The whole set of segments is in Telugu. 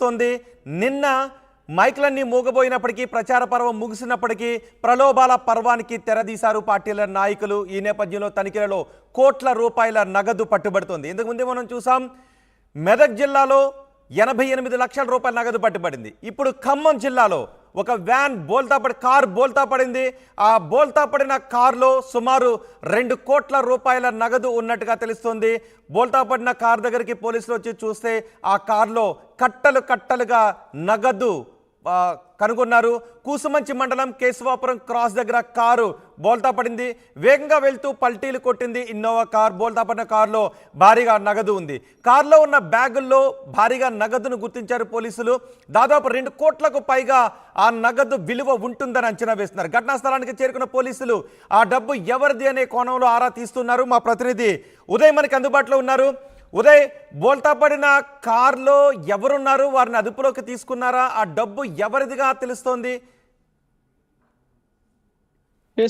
తోంది. నిన్న మైక్లన్నీ మూగబోయినప్పటికీ ప్రచార పర్వం ముగిసినప్పటికీ ప్రలోభాల పర్వానికి తెరదీశారు పార్టీల నాయకులు. ఈ నేపథ్యంలో తనిఖీలలో కోట్ల రూపాయల నగదు పట్టుబడుతోంది. ఇంతకుముందే మనం చూసాం, మెదక్ జిల్లాలో 88 లక్షల రూపాయల నగదు పట్టుబడింది. ఇప్పుడు ఖమ్మం జిల్లాలో ఒక వ్యాన్ కార్ బోల్తా పడింది. ఆ బోల్తా పడిన కారులో సుమారు 2 కోట్ల రూపాయల నగదు ఉన్నట్టుగా తెలుస్తుంది. బోల్తా పడిన కార్ దగ్గరికి పోలీసులు వచ్చి చూస్తే ఆ కారులో కట్టలుగా నగదు కనుగొన్నారు. కూసుమంచి మండలం కేశవాపురం క్రాస్ దగ్గర కారు బోల్తా పడింది. వేగంగా వెళ్తూ పల్టీలు కొట్టింది ఇన్నోవా కార్. బోల్తా పడిన కారులో భారీగా నగదు ఉంది. కారులో ఉన్న బ్యాగుల్లో భారీగా నగదును గుర్తించారు పోలీసులు. దాదాపు 2 కోట్లకు పైగా ఆ నగదు విలువ ఉంటుందని అంచనా వేస్తున్నారు. ఘటనా స్థలానికి చేరుకున్న పోలీసులు ఆ డబ్బు ఎవరిది అనే కోణంలో ఆరా తీస్తున్నారు. మా ప్రతినిధి ఉదయ్ మనకి అందుబాటులో ఉన్నారు. ఉదయ్, బోల్తా పడిన కార్లో ఎవరున్నారు? వారిని అదుపులోకి తీసుకున్నారా? ఆ డబ్బు ఎవరిదిగా తెలుస్తోంది?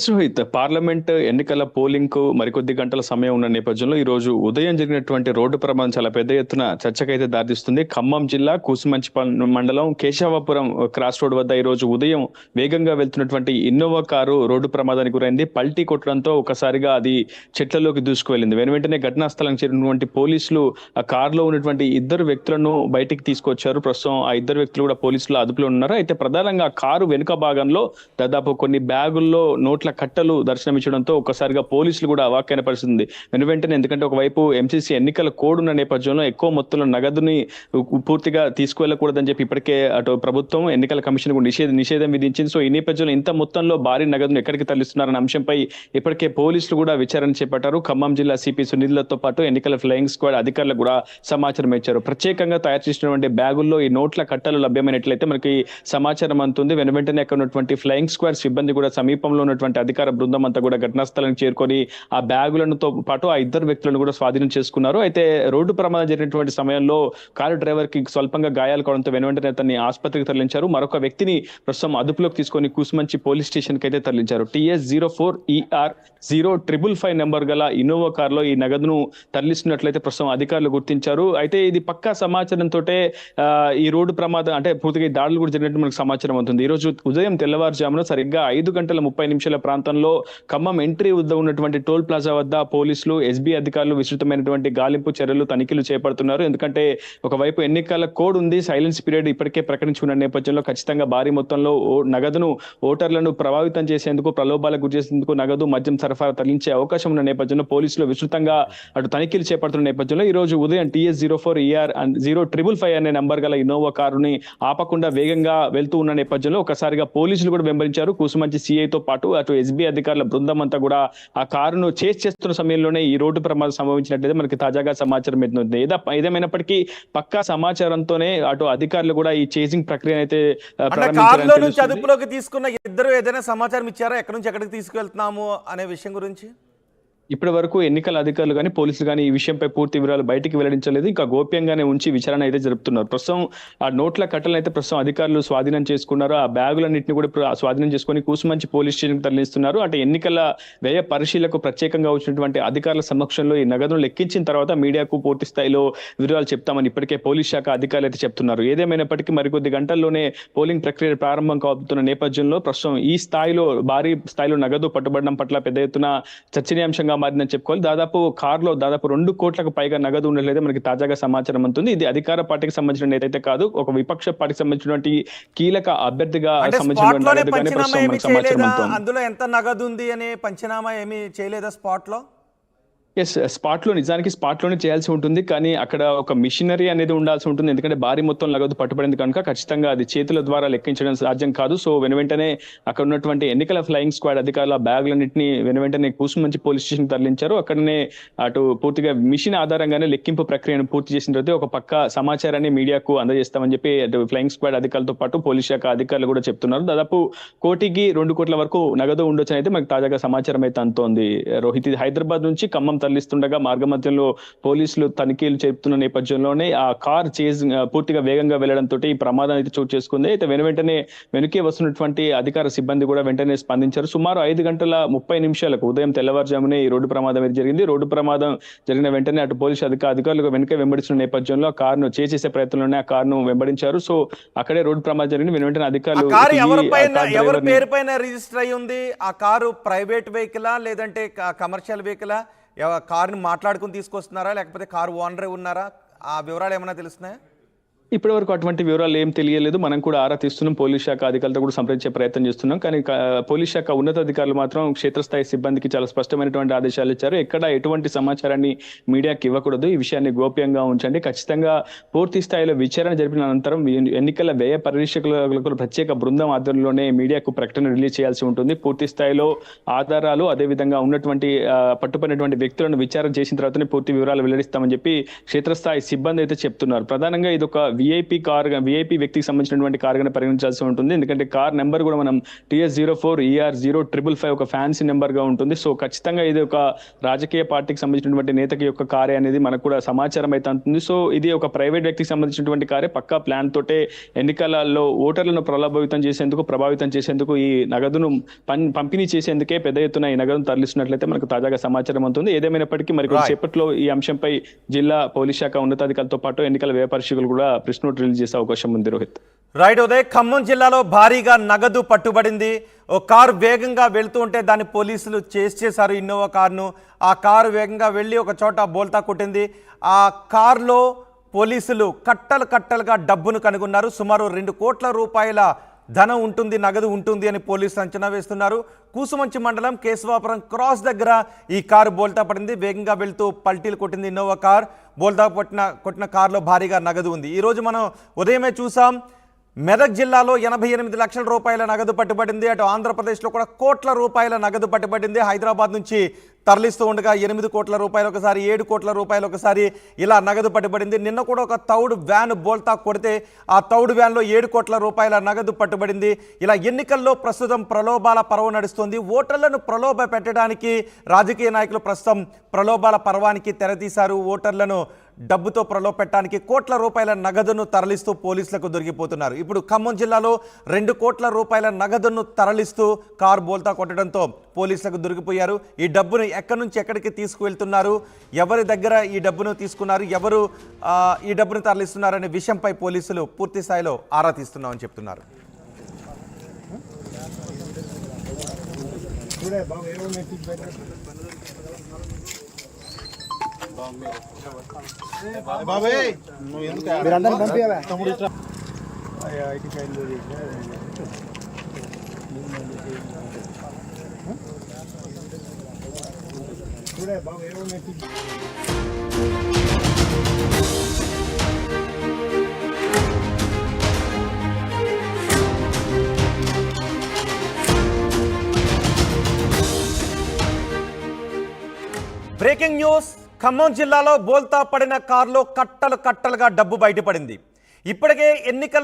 రోహిత్, పార్లమెంట్ ఎన్నికల పోలింగ్ కు మరికొద్ది గంటల సమయం ఉన్న నేపథ్యంలో ఈ రోజు ఉదయం జరిగినటువంటి రోడ్డు ప్రమాదం చాలా పెద్ద ఎత్తున చర్చకైతే దారితీస్తుంది. ఖమ్మం జిల్లా కూసుమంచి మండలం కేశవాపురం క్రాస్ రోడ్ వద్ద ఈ రోజు ఉదయం వేగంగా వెళ్తున్నటువంటి ఇన్నోవా కారు రోడ్డు ప్రమాదానికి గురైంది. పల్టీ కొట్టడంతో ఒకసారిగా అది చెట్లలోకి దూసుకువెళ్ళింది. వెనువెంటనే ఘటనా స్థలం చేరినటువంటి పోలీసులు ఆ కారులో ఉన్నటువంటి 2 వ్యక్తులను బయటికి తీసుకొచ్చారు. ప్రస్తుతం ఆ 2 వ్యక్తులు కూడా పోలీసులు అదుపులో ఉన్నారు. అయితే ప్రధానంగా కారు వెనుక భాగంలో దాదాపు కొన్ని బ్యాగుల్లో నోట్ల కట్టలు దర్శనమిచ్చడంతో ఒక్కసారిగా పోలీసులు కూడా అవాక్కైన పరిస్థితి ఉంది. వెనువెంటనే, ఎందుకంటే ఒకవైపు ఎంసీసీ ఎన్నికల కోడ్ ఉన్న నేపథ్యంలో ఎక్కువ మొత్తంలో నగదుని పూర్తిగా తీసుకువెళ్ళకూడదని చెప్పి ఇప్పటికే అటు ప్రభుత్వం ఎన్నికల కమిషన్ నిషేధం విధించింది. సో ఈ నేపథ్యంలో ఇంత మొత్తంలో భారీ నగదును ఎక్కడికి తరలిస్తున్నారన్న అంశంపై ఇప్పటికే పోలీసులు కూడా విచారణ చేపట్టారు. ఖమ్మం జిల్లా సిపి సునీల్తో పాటు ఎన్నికల ఫ్లయింగ్ స్క్వాడ్ అధికారులకు కూడా సమాచారం ఇచ్చారు. ప్రత్యేకంగా తయారు చేసినటువంటి బ్యాగుల్లో ఈ నోట్ల కట్టలు లభ్యమైనట్లయితే మనకి సమాచారం అందుతుంది. వెనువెంటనే అక్కడ ఉన్నటువంటి ఫ్లయింగ్ స్క్వాడ్ సిబ్బంది కూడా సమీపంలో ఉన్నటువంటి అధికార బృందం అంతా కూడా ఘటనా స్థలానికి చేరుకొని ఆ బ్యాగులతో పాటు ఆ 2 వ్యక్తులను కూడా స్వాధీనం చేసుకున్నారు. అయితే రోడ్డు ప్రమాదం జరిగినటువంటి సమయంలో కారు డ్రైవర్ కి స్వల్పంగా గాయాలు కావడంతో వెనువెంటనే అతన్ని ఆసుపత్రికి తరలించారు. మరొక వ్యక్తిని ప్రస్తుతం అదుపులోకి తీసుకొని కూసుమంచి పోలీస్ స్టేషన్ కి అయితే తరలించారు. TS04ER055 నెంబర్ గల ఇన్నోవా కారులో ఈ నగదును తరలిస్తున్నట్లయితే ప్రస్తుతం అధికారులు గుర్తించారు. అయితే ఇది పక్కా సమాచారంతో ఈ రోడ్డు ప్రమాదం అంటే పూర్తిగా దాడులు కూడా జరిగినట్టు మనకు సమాచారం అవుతుంది. ఈ రోజు ఉదయం తెల్లవారుజామున సరిగ్గా 5:30 ప్రాంతంలో ఖమ్మం ఎంట్రీ వద్ద ఉన్నటువంటి టోల్ ప్లాజా వద్ద పోలీసులు, ఎస్బీ అధికారులు విస్తృతమైనటువంటి గాలింపు చర్యలు, తనిఖీలు చేపడుతున్నారు. ఎందుకంటే ఒకవైపు ఎన్నికల కోడ్ ఉంది, సైలెన్స్ పీరియడ్ ఇప్పటికే ప్రకటించుకున్న నేపథ్యంలో ఖచ్చితంగా భారీ మొత్తంలో నగదును ఓటర్లను ప్రభావితం చేసేందుకు, ప్రలోభాలకు గురి చేసేందుకు నగదు, మద్యం సరఫరా తరలించే అవకాశం ఉన్న నేపథ్యంలో పోలీసులు విస్తృతంగా అటు తనిఖీలు చేపడుతున్న నేపథ్యంలో ఈ రోజు ఉదయం TS04ER055 అనే నంబర్ గల ఇన్నోవా కారుని ఆపకుండా వేగంగా వెళ్తూ ఉన్న నేపథ్యంలో ఒకసారిగా పోలీసులు కూడా వెంబడించారు. కూసుమంచి సిఐతో పాటు అటు ఎస్బీ అధికారుల బృందం అంతా కూడా ఆ కారును చేస్తున్న సమయంలోనే ఈ రోడ్డు ప్రమాదం సంభవించినట్లయితే మనకి తాజాగా సమాచారం ఎత్తుంది. ఏదేమైనప్పటికీ పక్కా సమాచారంతోనే అటు అధికారులు కూడా ఈ చేసింగ్ ప్రక్రియ అయితే అదుపులోకి తీసుకున్న 2 ఏదైనా సమాచారం ఇచ్చారా? ఎక్కడి నుంచి ఎక్కడికి తీసుకువెళ్తున్నాము అనే విషయం గురించి ఇప్పటి వరకు ఎన్నికల అధికారులు కానీ పోలీసులు కానీ ఈ విషయంపై పూర్తి వివరాలు బయటికి వెల్లడించలేదు. ఇంకా గోప్యంగానే ఉంచి విచారణ అయితే జరుపుతున్నారు. ప్రస్తుతం ఆ నోట్ల కట్టలను అయితే ప్రస్తుతం అధికారులు స్వాధీనం చేసుకున్నారు. ఆ బ్యాగులన్నింటినీ కూడా స్వాధీనం చేసుకుని కూసుమంచి పోలీస్ స్టేషన్ తరలిస్తున్నారు. అంటే ఎన్నికల వ్యయ పరిశీలకు ప్రత్యేకంగా వచ్చినటువంటి అధికారుల సమక్షంలో ఈ నగదును లెక్కించిన తర్వాత మీడియాకు పూర్తి స్థాయిలో వివరాలు చెప్తామని ఇప్పటికే పోలీస్ శాఖ అధికారులు అయితే చెప్తున్నారు. ఏదేమైనప్పటికీ మరికొద్ది గంటల్లోనే పోలింగ్ ప్రక్రియ ప్రారంభం కాబోతున్న నేపథ్యంలో ప్రస్తుతం ఈ స్థాయిలో భారీ స్థాయిలో నగదు పట్టుబడడం పట్ల పెద్ద ఎత్తున చర్చనీయాంశంగా మారిందని చెప్పుకోవాలి. దాదాపు కారులో దాదాపు 2 కోట్లకు పైగా నగదు ఉన్నట్లయితే మనకి తాజాగా సమాచారం ఉంటుంది. ఇది అధికార పార్టీకి సంబంధించిన ఏదైతే కాదు, ఒక విపక్ష పార్టీకి సంబంధించినటువంటి కీలక అభ్యర్థిగా సంబంధించిన సమాచారం. అందులో ఎంత నగదు ఉంది అనే పంచనామా ఏమీ చేయలేదా స్పాట్ లో? నిజానికి స్పాట్ లోనే చేయాల్సి ఉంటుంది. కానీ అక్కడ ఒక మిషనరీ అనేది ఉండాల్సి ఉంటుంది. ఎందుకంటే భారీ మొత్తం నగదు పట్టుబడింది కనుక ఖచ్చితంగా అది చేతుల ద్వారా లెక్కించడం సాధ్యం కాదు. సో వెనువెంటనే అక్కడ ఉన్నటువంటి ఎన్నికల ఫ్లయింగ్ స్క్వాడ్ అధికారుల బ్యాగులన్నింటినీ వెనువెంటనే కూసుమంచి పోలీస్ స్టేషన్ తరలించారు. అక్కడనే అటు పూర్తిగా మిషన్ ఆధారంగానే లెక్కింపు ప్రక్రియను పూర్తి చేసిన తర్వాత ఒక పక్క సమాచారాన్ని మీడియాకు అందజేస్తామని చెప్పి అటు ఫ్లయింగ్ స్క్వాడ్ అధికారులతో పాటు పోలీస్ శాఖ అధికారులు కూడా చెప్తున్నారు. దాదాపు 1-2 కోట్ల వరకు నగదు ఉండొచ్చు అయితే మనకు తాజాగా సమాచారం అయితే అందుతోంది. రోహిత్, హైదరాబాద్ నుంచి ఖమ్మం తరలిస్తుండగా మార్గమధ్యంలో పోలీసులు తనిఖీలు చేస్తున్న నేపథ్యంలోనే ఆ కార్ పూర్తిగా వేగంగా వెళ్లడంతో ఈ ప్రమాదం అయితే చోటు చేసుకుంది. అయితే వెంటనే వెనుకే వస్తున్నటువంటి అధికార సిబ్బంది కూడా వెంటనే స్పందించారు. సుమారు 5:30 ఉదయం తెల్లవారుజామునే ఈ రోడ్డు ప్రమాదం అయితే జరిగింది. రోడ్డు ప్రమాదం జరిగిన వెంటనే అటు పోలీసు అధికారులు వెనుక వెంబడిస్తున్న నేపథ్యంలో ఆ కారును చేసే ప్రయత్నంలోనే ఆ కారును వెంబడించారు. సో అక్కడే రోడ్డు ప్రమాదం జరిగింది. వెంటనే అధికారులు ఎవరి పేరు పైన రిజిస్టర్ అయి ఉంది? ఆ కారు ప్రైవేట్ వెహికలా లేదంటే కమర్షియల్ వెహికలా? కారుని మాట్లాడుకుని తీసుకొస్తున్నారా లేకపోతే కారు ఓనరే ఉన్నారా? ఆ వివరాలు ఏమైనా తెలుస్తున్నాయా? ఇప్పటి వరకు అటువంటి వివరాలు ఏం తెలియలేదు. మనం కూడా ఆరా తీస్తున్నాం. పోలీస్ శాఖ అధికారులతో కూడా సంప్రదించే ప్రయత్నం చేస్తున్నాం. కానీ పోలీస్ శాఖ ఉన్నతాధికారులు మాత్రం క్షేత్రస్థాయి సిబ్బందికి చాలా స్పష్టమైనటువంటి ఆదేశాలు ఇచ్చారు. ఎక్కడ ఎటువంటి సమాచారాన్ని మీడియాకి ఇవ్వకూడదు, ఈ విషయాన్ని గోప్యంగా ఉంచండి, ఖచ్చితంగా పూర్తి స్థాయిలో విచారణ జరిపిన అనంతరం ఎన్నికల వ్యయ పరీక్షకులకు ప్రత్యేక బృందం ఆధ్వర్యంలోనే మీడియాకు ప్రకటన రిలీజ్ చేయాల్సి ఉంటుంది. పూర్తి స్థాయిలో ఆధారాలు అదేవిధంగా ఉన్నటువంటి పట్టుపడినటువంటి వ్యక్తులను విచారణ చేసిన తర్వాతనే పూర్తి వివరాలు వెల్లడిస్తామని చెప్పి క్షేత్రస్థాయి సిబ్బంది అయితే చెప్తున్నారు. ప్రధానంగా ఇది ఒక విఐపి వ్యక్తికి సంబంధించినటువంటి కార్ గా పరిగణించాల్సి ఉంటుంది. ఎందుకంటే కార్ నెంబర్ కూడా మనం TS04ER0555 ఒక ఫ్యాన్సీ నెంబర్ గా ఉంటుంది. సో ఖచ్చితంగా ఇది ఒక రాజకీయ పార్టీకి సంబంధించినటువంటి నేతకి యొక్క కారే అనేది మనకు కూడా సమాచారం అయితే అందుతుంది. సో ఇది ఒక ప్రైవేట్ వ్యక్తికి సంబంధించినటువంటి కారే. పక్కా ప్లాన్ తోటే ఎన్నికలలో ఓటర్లను ప్రభావితం చేసేందుకు ఈ నగదును పంపిణీ చేసేందుకే పెద్ద ఎత్తున ఈ నగదును తరలిస్తున్నట్లయితే మనకు తాజాగా సమాచారం అందుతుంది. ఏదేమైనప్పటికీ మరి కొద్దిసేపట్లో ఈ అంశంపై జిల్లా పోలీస్ శాఖ ఉన్నతాధికారులతో పాటు ఎన్నికల వ్యయ పరిశీలకులు కూడా ప్రెస్ నోట్ రిలీజ్ చేసే అవకాశం ఉంది. రోహిత్, రైట్. ఉదయ్, ఖమ్మం జిల్లాలో భారీగా నగదు పట్టుబడింది. ఓ కారు వేగంగా వెళ్తూ ఉంటే దాన్ని పోలీసులు చేశారు, ఇన్నోవా కారును. ఆ కారు వేగంగా వెళ్ళి ఒక చోట బోల్తా కొట్టింది. ఆ కారులో పోలీసులు కట్టలుగా డబ్బును కనుగొన్నారు. సుమారు 2 కోట్ల రూపాయల ధనం ఉంటుంది, నగదు ఉంటుంది అని పోలీసులు అంచనా వేస్తున్నారు. కూసుమంచి మండలం కేశవాపురం క్రాస్ దగ్గర ఈ కారు బోల్తా పడింది. వేగంగా వెళ్తూ పల్టీలు కొట్టింది ఇన్నోవా కార్. బోల్తా కొట్టిన కారులో భారీగా నగదు ఉంది. ఈరోజు మనం ఉదయమే చూసాం, మెదక్ జిల్లాలో 88 లక్షల రూపాయల నగదు పట్టుబడింది. అటు ఆంధ్రప్రదేశ్లో కూడా కోట్ల రూపాయల నగదు పట్టుబడింది. హైదరాబాద్ నుంచి తరలిస్తూ ఉండగా 8 కోట్ల రూపాయలు ఒకసారి, 7 కోట్ల రూపాయలు ఒకసారి ఇలా నగదు పట్టుబడింది. నిన్న కూడా ఒక తౌడు వ్యాన్ బోల్తా కొడితే ఆ తౌడు వ్యాన్లో 7 కోట్ల రూపాయల నగదు పట్టుబడింది. ఇలా ఎన్నికల్లో ప్రస్తుతం ప్రలోభాల పర్వం నడుస్తుంది. ఓటర్లను ప్రలోభ పెట్టడానికి రాజకీయ నాయకులు ప్రస్తుతం ప్రలోభాల పర్వానికి తెరతీశారు. ఓటర్లను డబ్బుతో ప్రలోభ పెట్టడానికి కోట్ల రూపాయల నగదును తరలిస్తూ పోలీసులకు దొరికిపోతున్నారు. ఇప్పుడు ఖమ్మం జిల్లాలో 2 కోట్ల రూపాయల నగదును తరలిస్తూ కారు బోల్తా కొట్టడంతో పోలీసులకు దొరికిపోయారు. ఈ డబ్బును ఎక్కడి నుంచి ఎక్కడికి తీసుకువెళ్తున్నారు, ఎవరి దగ్గర ఈ డబ్బును తీసుకున్నారు, ఎవరు ఈ డబ్బును తరలిస్తున్నారు అనే విషయంపై పోలీసులు పూర్తి స్థాయిలో ఆరా తీస్తున్నామని చెప్తున్నారు. మీరందరూ పంపించాలా? Breaking news. ఖమ్మం జిల్లాలో బోల్తా పడిన కారులో కట్టలుగా డబ్బు బయటపడింది. ఇప్పటికే ఎన్నికల్లో